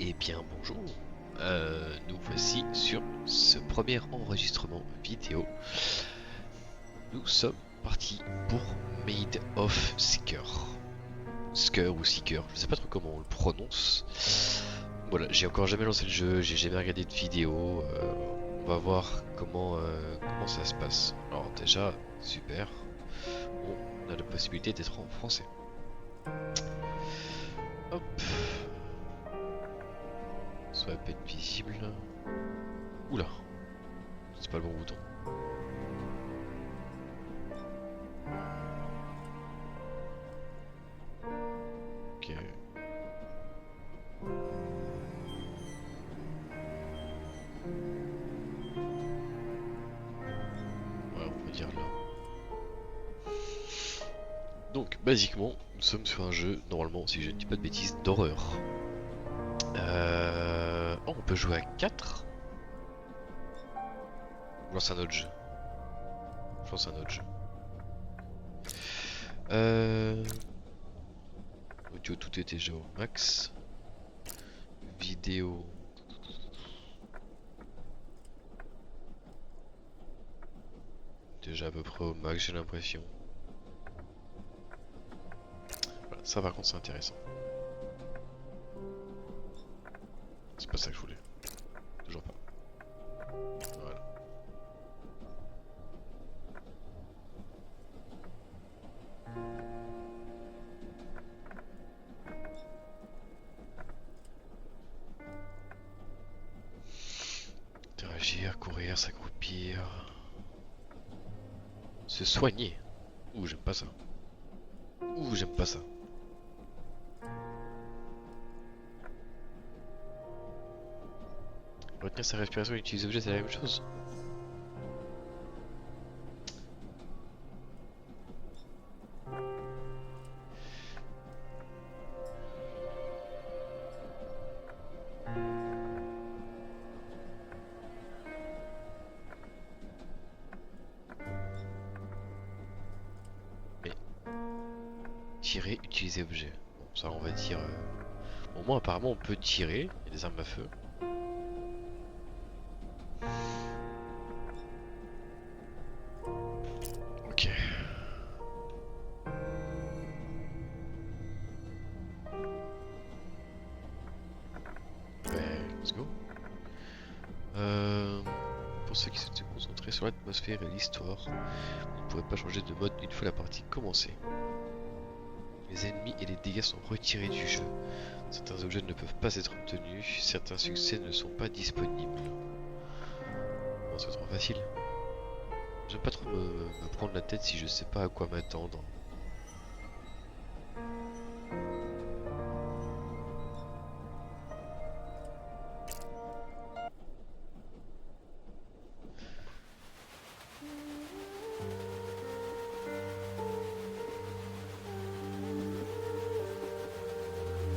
Eh bien bonjour, nous voici sur ce premier enregistrement vidéo. Nous sommes partis pour Maid of Seeker. Sker ou Seeker, je sais pas trop comment on le prononce. Voilà, j'ai encore jamais lancé le jeu, j'ai jamais regardé de vidéo. On va voir comment ça se passe. Alors déjà, super, on a la possibilité d'être en français. Hop. Soit à peine visible. Oula, c'est pas le bon bouton. Ok. Ouais, on peut dire là. Donc, basiquement, nous sommes sur un jeu, normalement, si je ne dis pas de bêtises, d'horreur. Oh, on peut jouer à 4. Je lance un autre jeu. Je lance un autre jeu. Audio, tout est déjà au max. Vidéo. Déjà à peu près au max, j'ai l'impression. Voilà, ça par contre c'est intéressant. C'est pas ça que je voulais. Toujours pas. Voilà. Interagir, courir, s'accroupir. Se soigner. Ouh, j'aime pas ça. Ouh, j'aime pas ça. Retenir sa respiration et utiliser l'objet, c'est la même chose. Mais tirer, utiliser objet. Bon, ça on va dire. Au moins apparemment on peut tirer. Il y a des armes à feu. Ok. Ben, let's go. Pour ceux qui s'étaient concentrés sur l'atmosphère et l'histoire, vous ne pourrez pas changer de mode une fois la partie commencée. Les ennemis et les dégâts sont retirés du jeu. Certains objets ne peuvent pas être obtenus, certains succès ne sont pas disponibles. Bon, c'est trop facile. J'aime pas trop me prendre la tête si je sais pas à quoi m'attendre.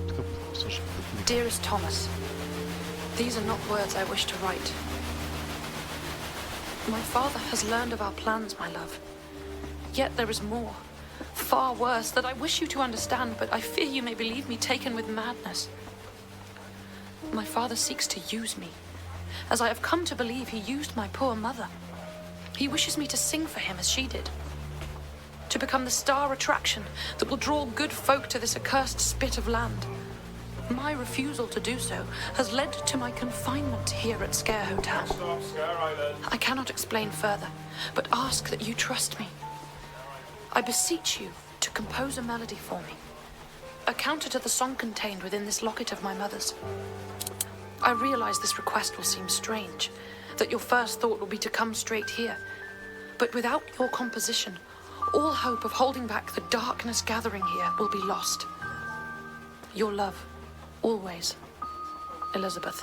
En tout cas, pour l'instant, j'aime beaucoup les... Dearest Thomas, these are not words I wish to write. My father has learned of our plans, my love. Yet there is more, far worse, that I wish you to understand, but I fear you may believe me taken with madness. My father seeks to use me, as I have come to believe he used my poor mother. He wishes me to sing for him as she did, to become the star attraction that will draw good folk to this accursed spit of land. My refusal to do so has led to my confinement here at Scare Hotel. I cannot explain further, but ask that you trust me. I beseech you to compose a melody for me, a counter to the song contained within this locket of my mother's. I realize this request will seem strange, that your first thought will be to come straight here, but without your composition, all hope of holding back the darkness gathering here will be lost. Your love. Always, Elizabeth.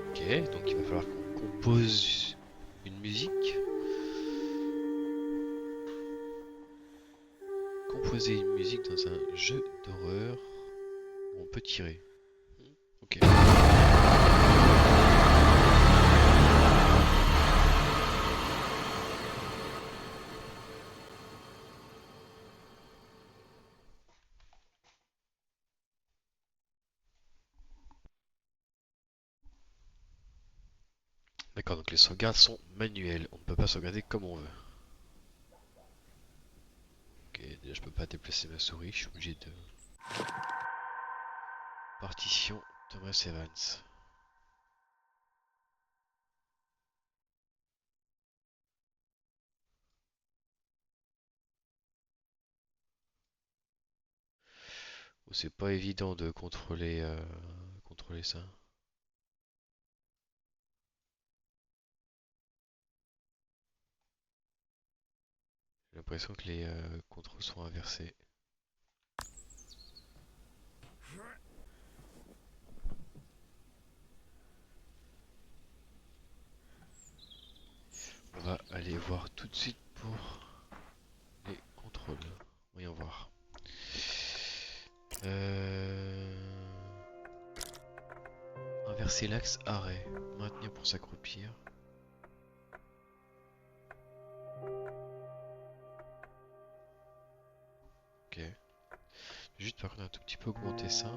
Ok, donc il va falloir qu'on compose une musique. Composer une musique dans un jeu d'horreur où on peut tirer. Ok. D'accord, donc les sauvegardes sont manuelles. On ne peut pas sauvegarder comme on veut. Ok, déjà je peux pas déplacer ma souris, je suis obligé de... Partition Thomas Evans. Oh, c'est pas évident de contrôler ça. J'ai l'impression que les contrôles sont inversés. On va aller voir tout de suite pour les contrôles. Voyons voir. Inverser l'axe arrêt. Maintenir pour s'accroupir. Ok. Juste par contre un tout petit peu augmenter ça.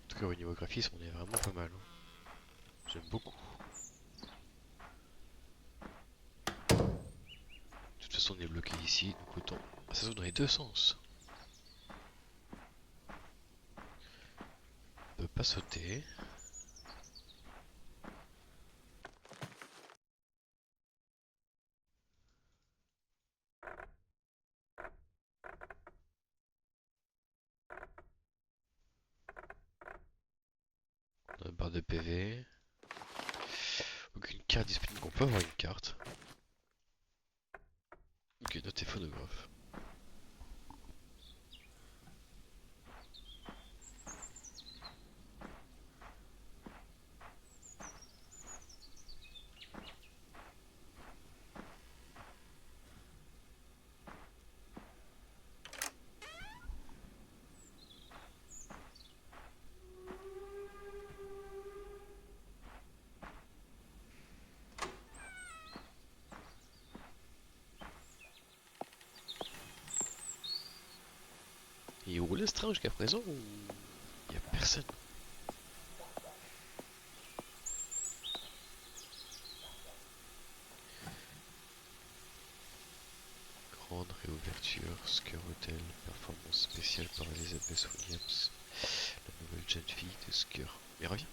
En tout cas au niveau graphisme on est vraiment pas mal, hein. J'aime beaucoup. De toute façon on est bloqué ici, donc autant... Ah, ça se dans les deux sens. On peut pas sauter. On a une barre de PV. Aucune carte disponible. On peut avoir une carte. Ok, noté phonographe. Il roule astreint jusqu'à présent ou il y a personne? Grande réouverture, Sker Hotel, performance spéciale par Elizabeth Williams, la nouvelle jeune fille de Sker. Mais reviens.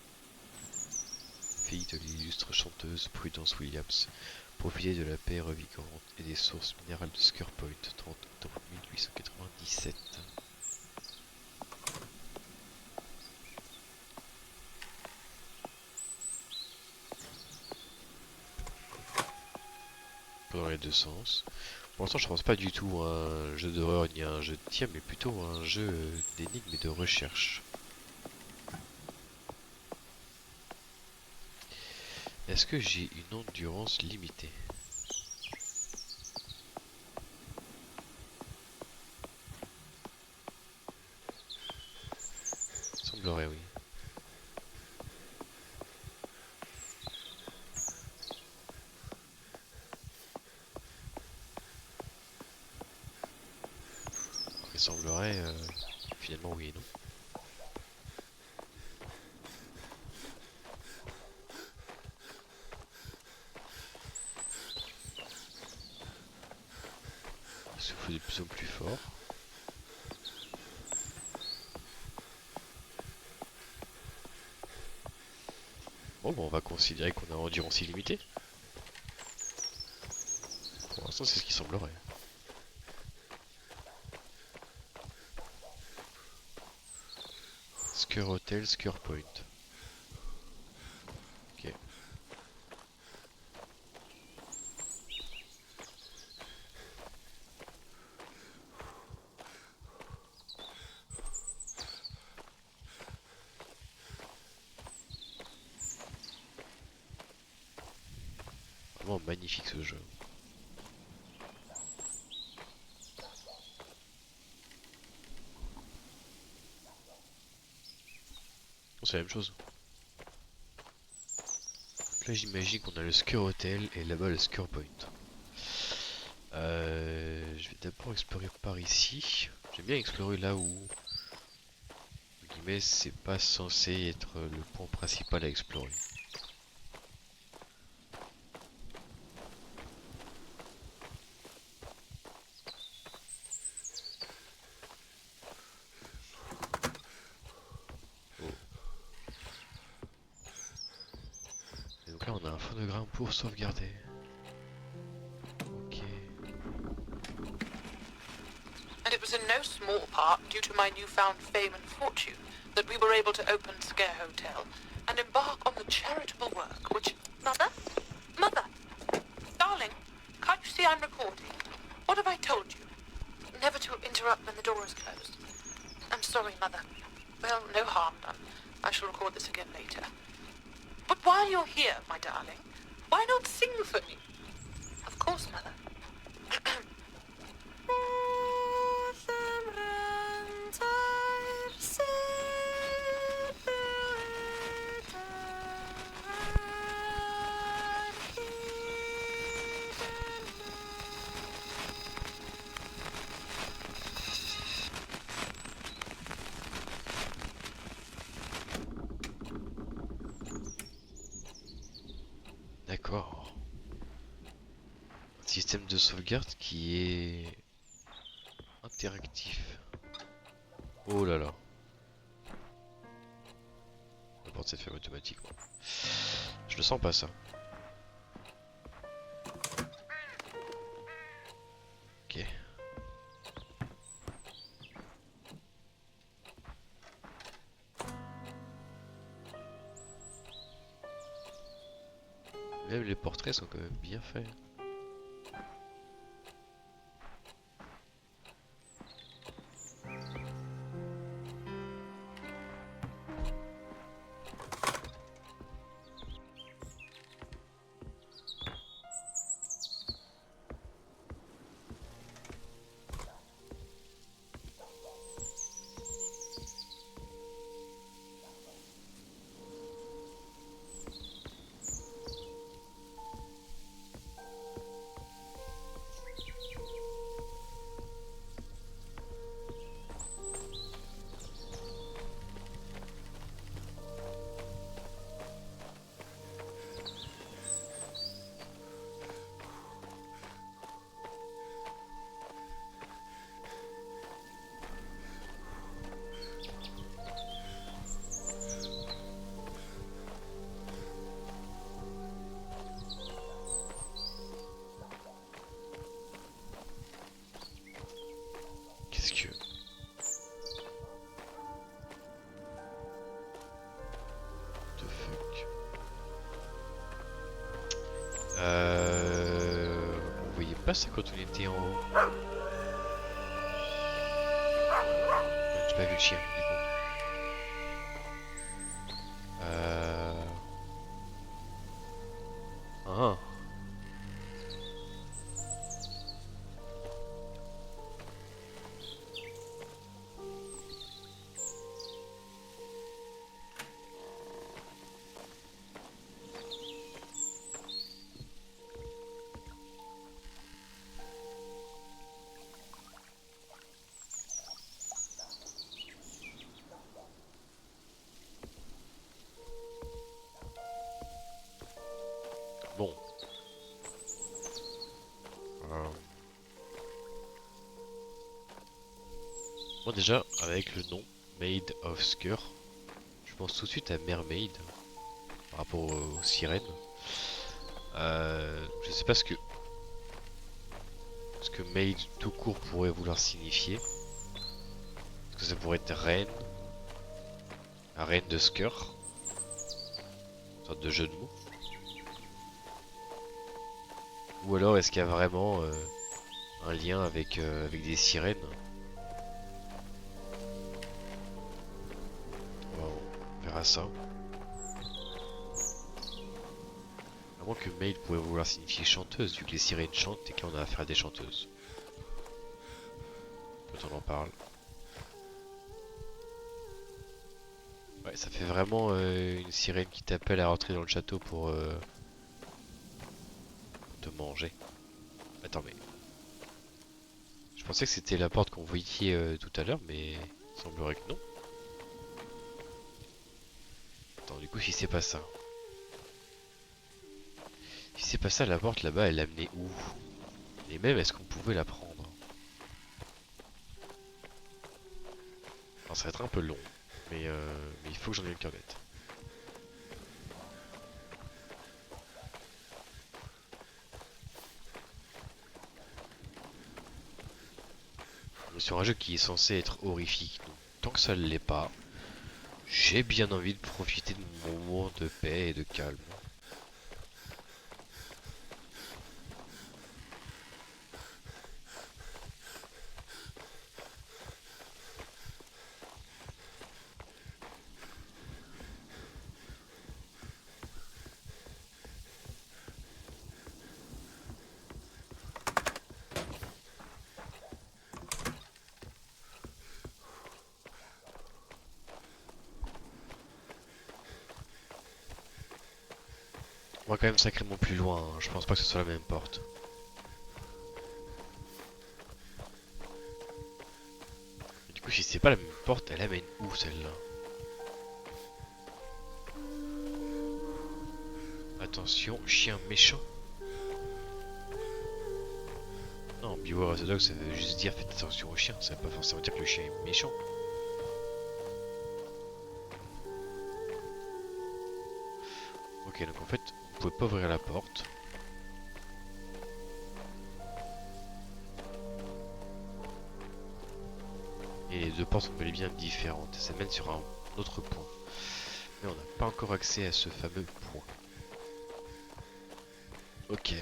Fille de l'illustre chanteuse Prudence Williams, profitez de la paix revigorante et des sources minérales de Sker Point, 30 octobre 1897. Dans les deux sens. Pour l'instant, je pense pas du tout à un jeu d'horreur ni à un jeu de tir, mais plutôt à un jeu d'énigmes et de recherche. Est-ce que j'ai une endurance limitée? Semblerait oui. Il semblerait finalement oui et non. Il souffle de plus en plus fort. Bon, on va considérer qu'on a endurance illimitée. Pour l'instant, c'est ce qui semblerait. Sker Hotel, Sker Point. Ok. Vraiment magnifique ce jeu. C'est la même chose. Donc là j'imagine qu'on a le Skur Hotel et là-bas le Skur Point. Je vais d'abord explorer par ici. J'aime bien explorer là où, entre guillemets, c'est pas censé être le point principal à explorer. Oh. Et donc là on a un phonogramme pour sauvegarder. Ok. And it was in no small part due to my newfound fame and fortune that we were able to open Scare Hotel and embark on the charitable work which... Mother? Mother! Darling, can't you see I'm recording? What have I told you? Never to interrupt when the door is closed. I'm sorry, Mother. Well, no harm done. I shall record this again later. But while you're here, my darling, why not sing for me? Of course, Mother. D'accord. Un système de sauvegarde qui est interactif. Oh là là. La porte s'est fermée automatiquement. Je le sens pas ça. Ok. Même les portraits sont quand même bien faits. Qu'est-ce que... The fuck. On voyait pas ça quand on était en haut. J'ai pas vu le chien, du coup. Ah. Bon. Moi déjà, avec le nom Maid of Sker, je pense tout de suite à Mermaid par rapport aux sirènes. Je sais pas ce que Maid tout court pourrait vouloir signifier. Est-ce que ça pourrait être reine, la reine de Sker, une sorte de jeu de mots. Ou alors est-ce qu'il y a vraiment un lien avec des sirènes? On verra ça. À moins que Maid pourrait vouloir signifier chanteuse, vu que les sirènes chantent et qu'on a affaire à des chanteuses. Quand on en parle. Ouais, ça fait vraiment une sirène qui t'appelle à rentrer dans le château pour de manger. Attends, mais... Je pensais que c'était la porte qu'on voyait tout à l'heure, mais... Il semblerait que non. Attends, du coup, si c'est pas ça... Si c'est pas ça, la porte là-bas, elle amenait où? Et même, est-ce qu'on pouvait la prendre? Alors, ça va être un peu long, mais il faut que j'en ai une cornette. On est sur un jeu qui est censé être horrifique, donc tant que ça ne l'est pas, j'ai bien envie de profiter de mon moment de paix et de calme. On va quand même sacrément plus loin, hein. Je pense pas que ce soit la même porte. Et du coup, si c'est pas la même porte, elle amène où celle-là? Attention, chien méchant. Non, Beware of the Dog, ça veut juste dire faites attention au chien, ça veut pas forcément dire que le chien est méchant. Ok, donc en fait, on pouvait pas ouvrir la porte. Et les deux portes sont bel et bien différentes, ça mène sur un autre point. Mais on n'a pas encore accès à ce fameux point. Ok.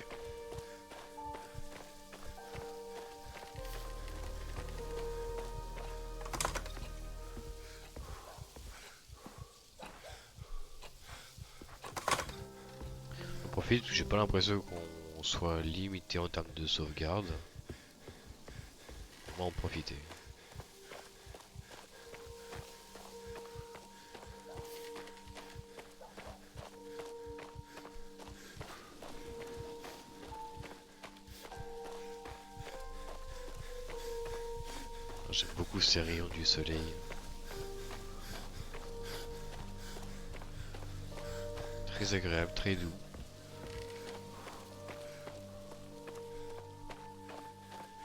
On profite parce que j'ai pas l'impression qu'on soit limité en termes de sauvegarde. On va en profiter. J'aime beaucoup ces rayons du soleil. Très agréable, très doux.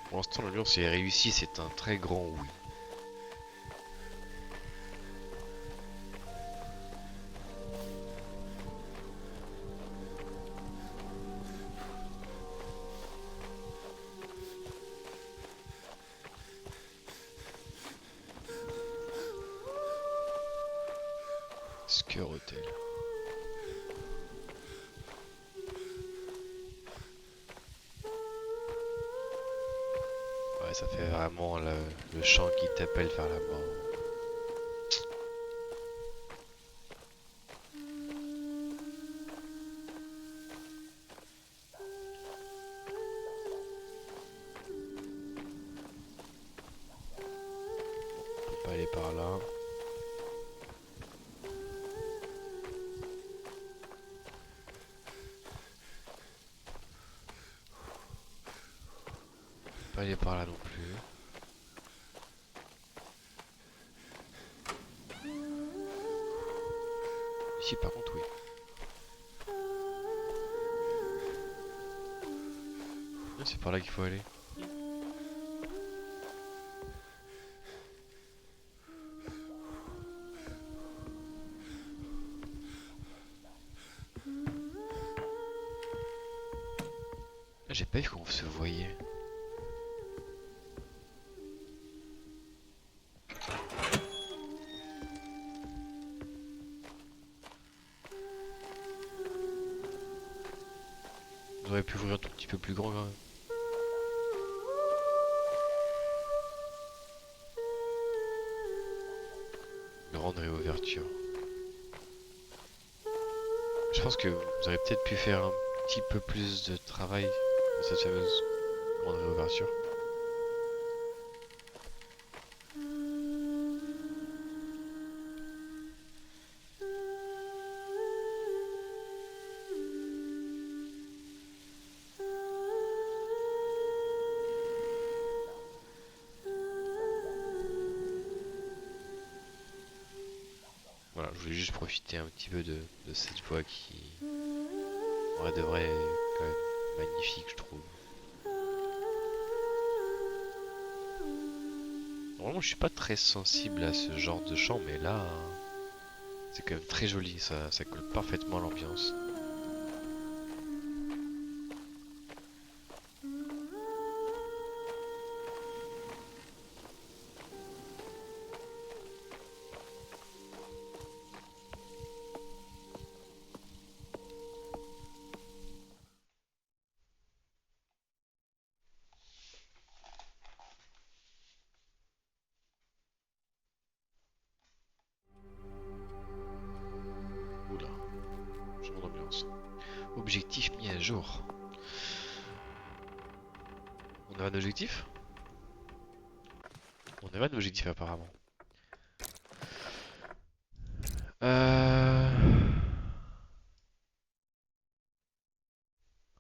Pour l'instant, l'ambiance est réussie, c'est un très grand oui. Sker Hotel. Ouais, ça fait vraiment le chant qui t'appelle vers la mort. On peut pas aller par là. On peut pas aller par là non plus. Ici par contre oui. Ah, c'est par là qu'il faut aller. Ah, j'ai pas vu qu'on se voyait. On aurait pu ouvrir un tout petit peu plus grand quand même. Grande réouverture. Je pense que vous auriez peut-être pu faire un petit peu plus de travail dans cette fameuse grande réouverture. juste profiter un petit peu de cette voix qui, en vrai de vrai, est quand même magnifique, je trouve. Normalement, je suis pas très sensible à ce genre de chant, mais là, c'est quand même très joli, ça colle parfaitement à l'ambiance. Oula, changement d'ambiance. Objectif mis à jour. On avait un objectif? On avait un objectif apparemment. Euh...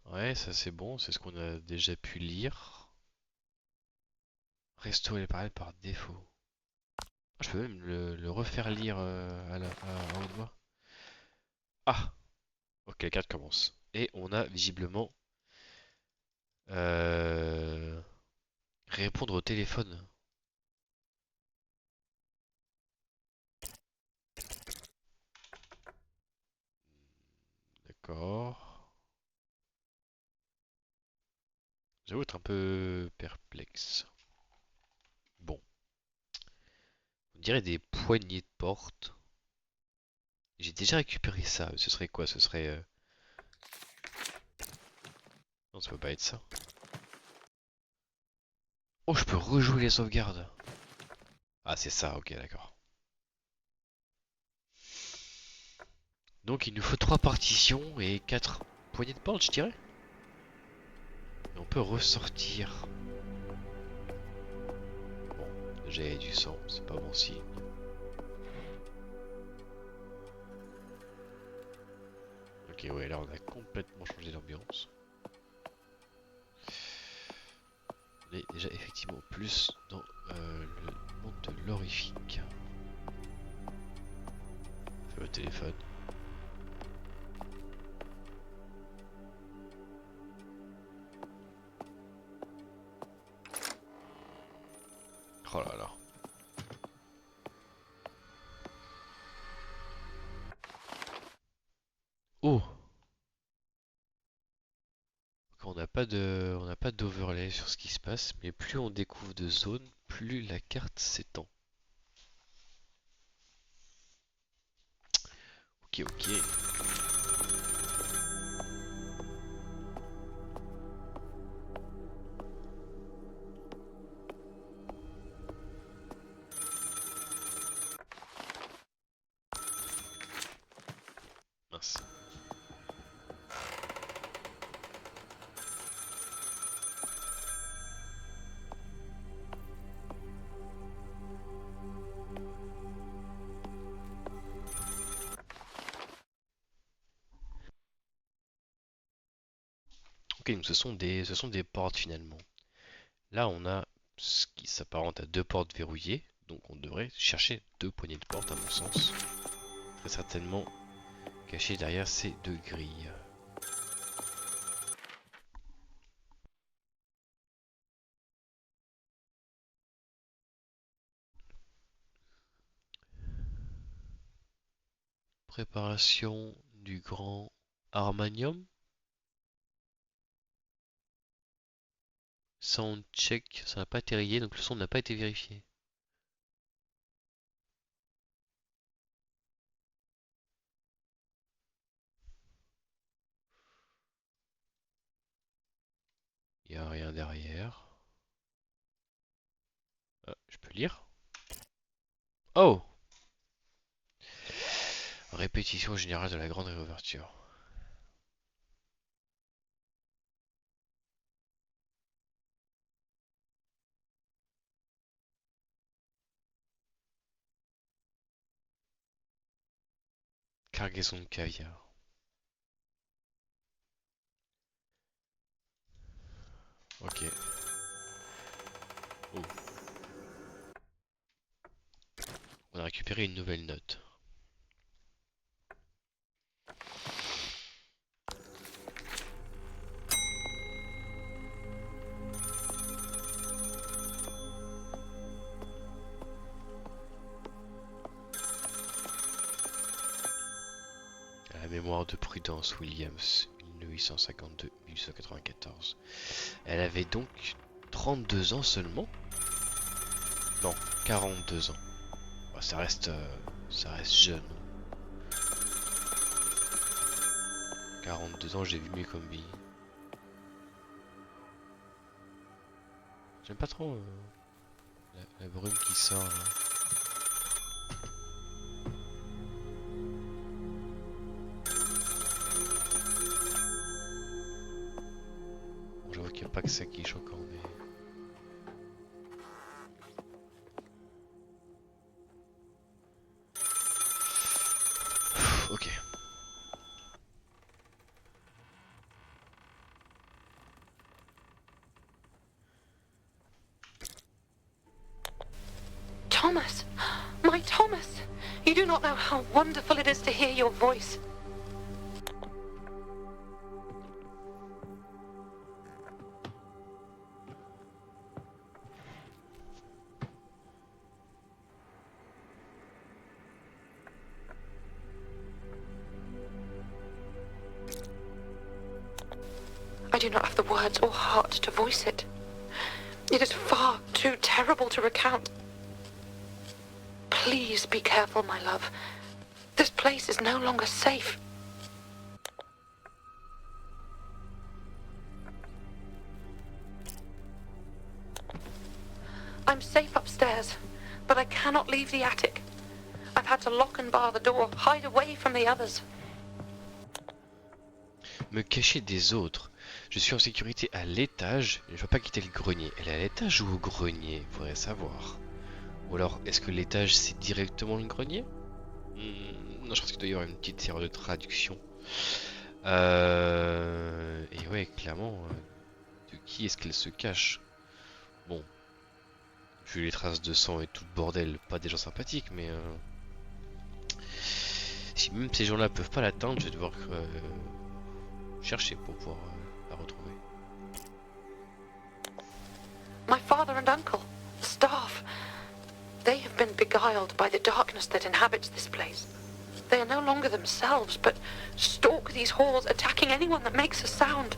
Ouais, ça c'est bon, c'est ce qu'on a déjà pu lire. Restaurer les parallèles par défaut. Ah, je peux même le refaire lire à haute voix. Ah! Ok, la carte commence. Et on a visiblement euh, répondre au téléphone. D'accord. J'avoue être un peu perplexe. Bon, on dirait des poignées de porte. J'ai déjà récupéré ça. Ce serait quoi? Ce serait... Non, ça peut pas être ça. Oh, je peux rejouer les sauvegardes. Ah, c'est ça, ok, d'accord. Donc il nous faut 3 partitions et 4 poignées de porte, je dirais. Et on peut ressortir. Bon, déjà il y a du sang, c'est pas bon signe. Ok, ouais, là on a complètement changé d'ambiance. On est déjà effectivement plus dans le monde de l'horrifique. Fais au téléphone. Oh là là. Oh! On n'a pas d'overlay sur ce qui se passe, mais plus on découvre de zones, plus la carte s'étend. Ok, ok. Mince. Ok, donc ce sont des portes finalement. Là, on a ce qui s'apparente à deux portes verrouillées, donc on devrait chercher deux poignées de porte à mon sens. Très certainement cachées derrière ces deux grilles. Préparation du grand Armanium. Sound check, ça n'a pas été rayé, donc le son n'a pas été vérifié. Il n'y a rien derrière. Je peux lire? Oh! Répétition générale de la grande réouverture. Cargaison de caviar. Ok. Oh. On a récupéré une nouvelle note. Mémoire de Prudence Williams, 1852-1894. Elle avait donc 32 ans seulement? Non, 42 ans. Bah, ça reste jeune. 42 ans, j'ai vu mieux comme vie. J'aime pas trop la brume qui sort là. Bon, j'avoue qu'il n'y a pas que ça qui est choquant, mais... Ok. Thomas! My Thomas! You do not know how wonderful it is to hear your voice. I do not have the words or heart to voice it. It is far too terrible to recount. Please be careful, my love. This place is no longer safe. I'm safe upstairs, but I cannot leave the attic. I've had to lock and bar the door, hide away from the others. Me cacher des autres. Je suis en sécurité à l'étage, je ne peux pas quitter le grenier. Elle est à l'étage ou au grenier? Faudrait savoir. Ou alors, est-ce que l'étage c'est directement le grenier? Non, je pense qu'il doit y avoir une petite erreur de traduction. Et ouais, clairement, de qui est-ce qu'elle se cache? Bon, vu les traces de sang et tout le bordel, pas des gens sympathiques, mais... si même ces gens-là peuvent pas l'atteindre, je vais devoir chercher pour pouvoir la retrouver. My father and uncle, the staff, they have been beguiled by the darkness that inhabits this place. They are no longer themselves, but stalk these halls, attacking anyone that makes a sound.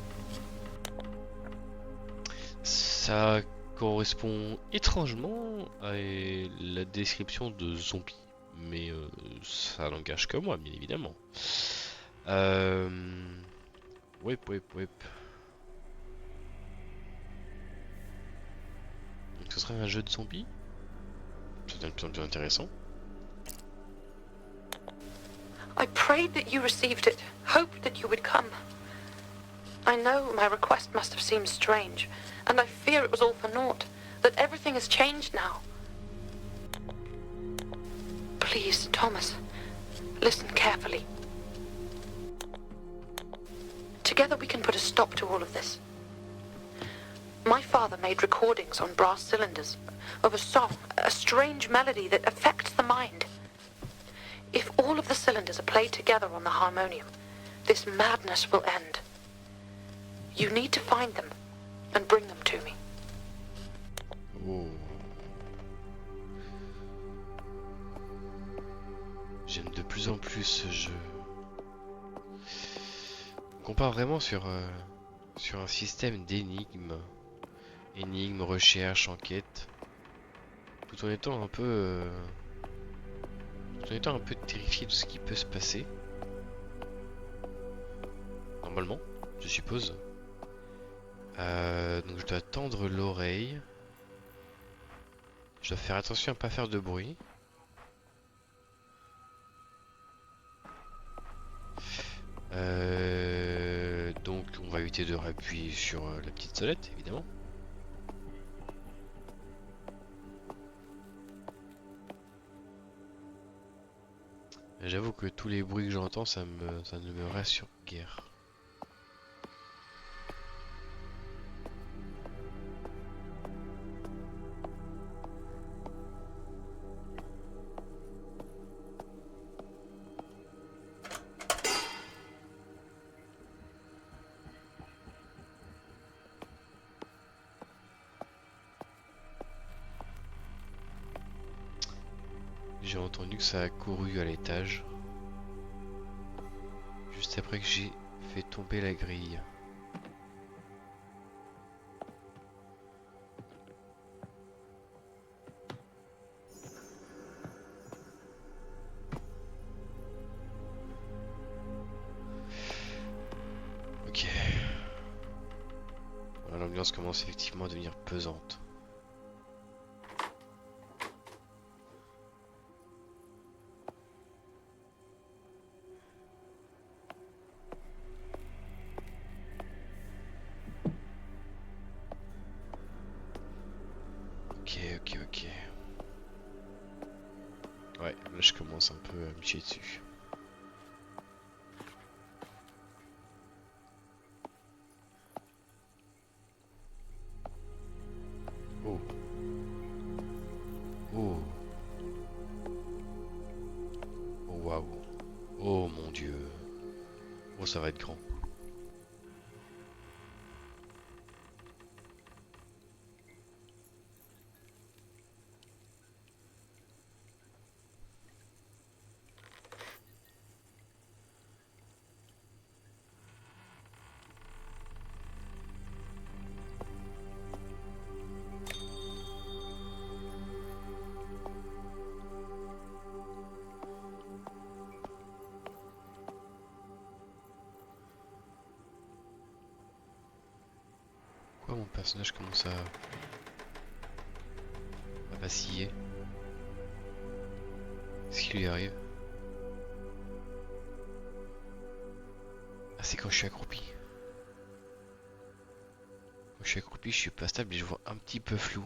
Ça correspond étrangement à la description de zombies, mais ça n'engage que moi, bien évidemment. Whip. Donc ce serait un jeu de zombies? Ça devient de plus en plus intéressant. I prayed that you received it, hoped that you would come. I know my request must have seemed strange, and I fear it was all for naught, that everything has changed now. Please, Thomas, listen carefully. Together we can put a stop to all of this. My father made recordings on brass cylinders of a song, a strange melody that affects the mind. If all of the cylinders are played together on the harmonium, this madness will end. You need to find them and bring them to me. Oh. J'aime de plus en plus ce jeu. On compare vraiment sur un système d'énigmes. Énigmes, recherche, enquête. Tout en étant un peu... tout en étant un peu terrifié de ce qui peut se passer. Normalement, je suppose. Donc je dois tendre l'oreille. Je dois faire attention à pas faire de bruit. Donc on va éviter de réappuyer sur la petite sonnette, évidemment. J'avoue que tous les bruits que j'entends, ça ne me rassure guère. J'ai entendu que ça a couru à l'étage. Juste juste après que j'ai fait tomber la grille. Ok. Voilà, l'ambiance commence effectivement à devenir pesante. Ok. Ouais, là je commence un peu à me chier dessus. Oh. Oh. Oh waouh. Oh mon dieu. Oh ça va être grand. Pourquoi mon personnage commence à vaciller? Qu'est-ce qui lui arrive? Ah c'est quand je suis accroupi. Quand je suis accroupi je suis pas stable et je vois un petit peu flou.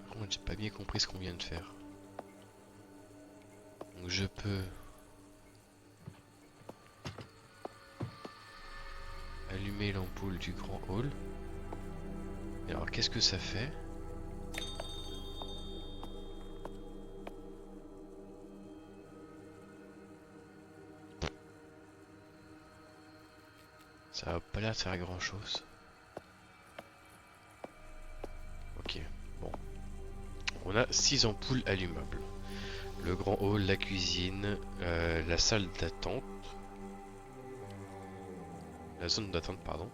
Par contre j'ai pas bien compris ce qu'on vient de faire. Donc je peux allumer l'ampoule du grand hall. Et alors qu'est-ce que ça fait? Ça a pas l'air de faire grand chose. Ok, bon. On a 6 ampoules allumables. Le grand hall, la cuisine, la salle d'attente. La zone d'attente, pardon.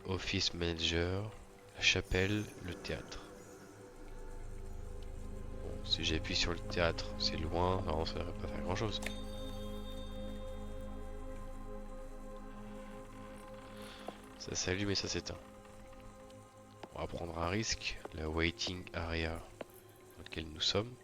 Office manager, la chapelle, le théâtre. Bon, si j'appuie sur le théâtre, c'est loin, alors ça ne devrait pas faire grand chose. Ça s'allume et ça s'éteint. On va prendre un risque, la waiting area dans laquelle nous sommes.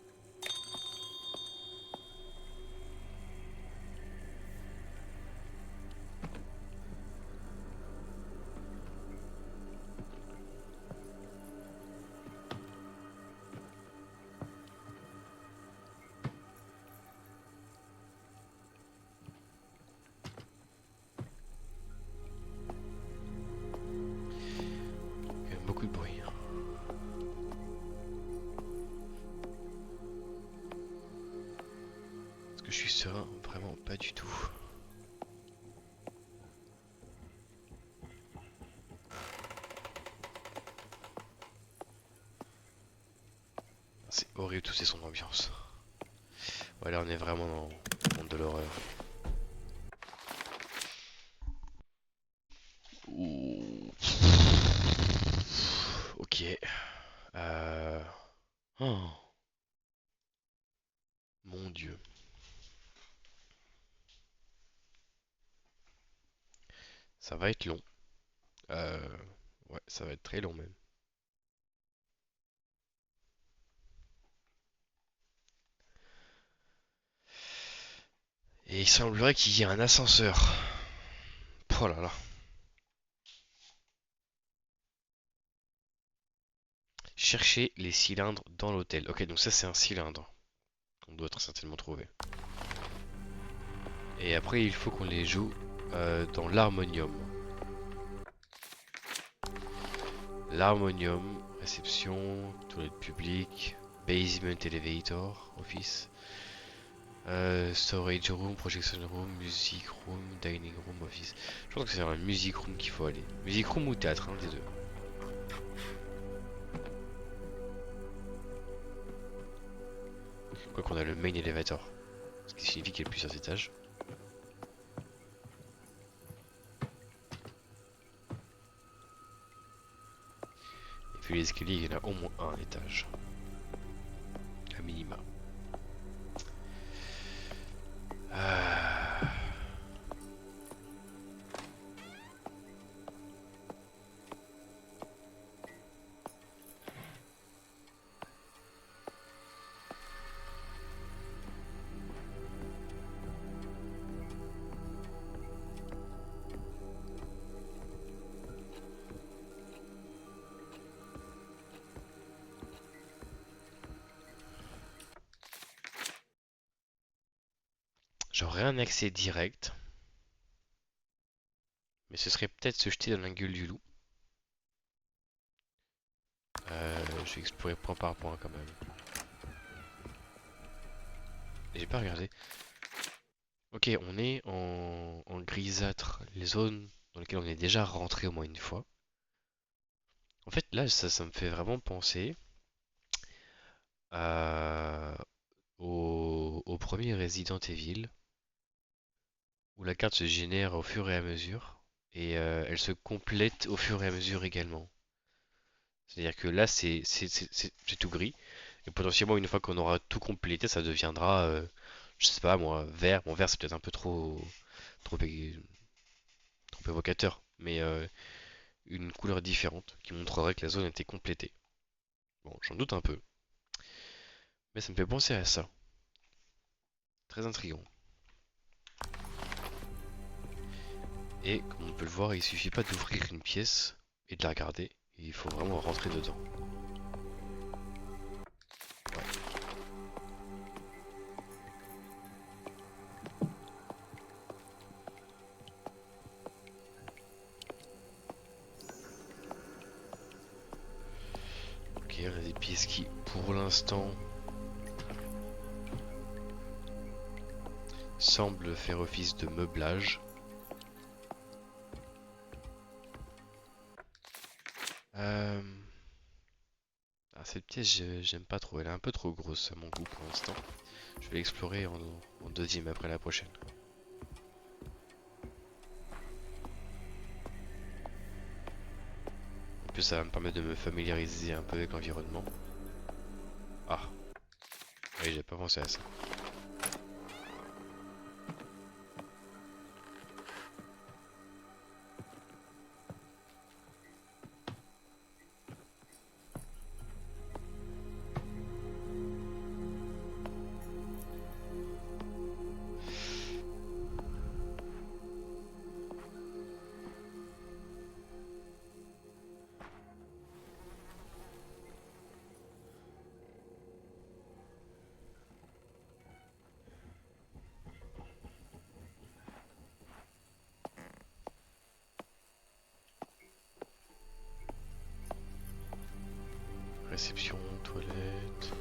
Il y a beaucoup de bruit. Est-ce que je suis serein? Vraiment pas du tout. C'est horrible, tout c'est son ambiance. Voilà, on est vraiment dans le monde de l'horreur. Ouh. Ok. Oh. Mon Dieu. Ça va être long. Ouais, ça va être très long même. Et il semblerait qu'il y ait un ascenseur. Oh là là. Chercher les cylindres dans l'hôtel. Ok, donc ça c'est un cylindre qu'on doit très certainement trouver. Et après il faut qu'on les joue dans l'harmonium. L'harmonium, réception, toilette publique, basement elevator, office. Storage room, projection room, music room, dining room, office. Je pense que c'est un music room qu'il faut aller. Music room ou théâtre, un des deux. Quoi qu'on a le main elevator. Ce qui signifie qu'il y a plusieurs étages. Et puis les escaliers, il y en a au moins un étage. À minima. J'aurais un accès direct. Mais ce serait peut-être se jeter dans la gueule du loup. Je vais explorer point par point quand même. J'ai pas regardé. Ok, on est en grisâtre. Les zones dans lesquelles on est déjà rentré au moins une fois. En fait, là, ça me fait vraiment penser à- au premier Resident Evil, où la carte se génère au fur et à mesure, et elle se complète au fur et à mesure également. C'est-à-dire que là, c'est tout gris, et potentiellement, une fois qu'on aura tout complété, ça deviendra, je sais pas moi, vert. Bon, vert, c'est peut-être un peu trop, trop évocateur, mais une couleur différente qui montrerait que la zone était complétée. Bon, j'en doute un peu, mais ça me fait penser à ça. Très intriguant. Et comme on peut le voir, il suffit pas d'ouvrir une pièce et de la regarder, il faut vraiment rentrer dedans. Ouais. Ok, on a des pièces qui, pour l'instant, semblent faire office de meublage. Euh... Ah, cette pièce, j'aime pas trop, elle est un peu trop grosse à mon goût pour l'instant. Je vais l'explorer en deuxième après la prochaine. En plus, ça va me permettre de me familiariser un peu avec l'environnement. Ah, oui, j'ai pas pensé à ça. Réception, toilette.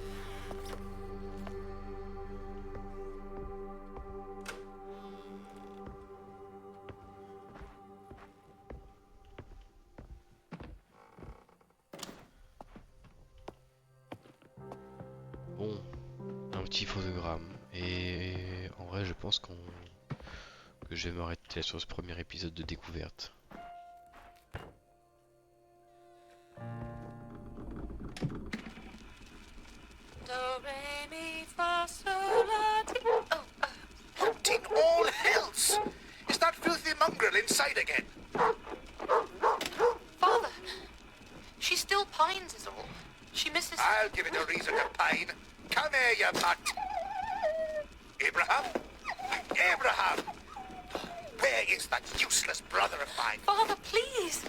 Bon, un petit photogramme. Et en vrai, je pense que je vais m'arrêter sur ce premier épisode de découverte. Hunting all hells! Is that filthy mongrel inside again? Father, she still pines is all. She misses... I'll give it a reason to pine. Come here, you mutt. Abraham? Abraham! Where is that useless brother of mine? Father, please!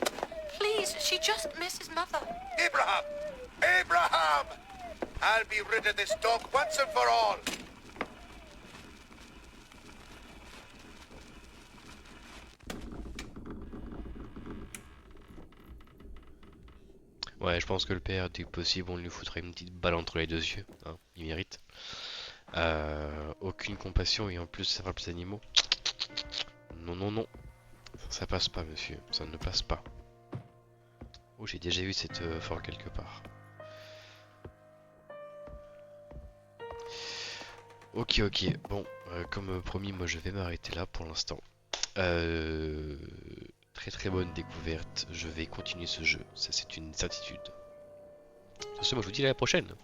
Please, she just misses Mother. Abraham! Abraham! I'll be rid of this dog once and for all. Ouais, je pense que le père, dès que possible, on lui foutrait une petite balle entre les deux yeux. Hein, il mérite. Aucune compassion et en plus ça frappe les animaux. Non, non, non. Ça passe pas, monsieur. Ça ne passe pas. Oh, j'ai déjà vu cette forme quelque part. Ok, ok. Bon, comme promis, moi je vais m'arrêter là pour l'instant. Très très bonne découverte. Je vais continuer ce jeu. Ça, c'est une certitude. Sur ce, moi je vous dis à la prochaine.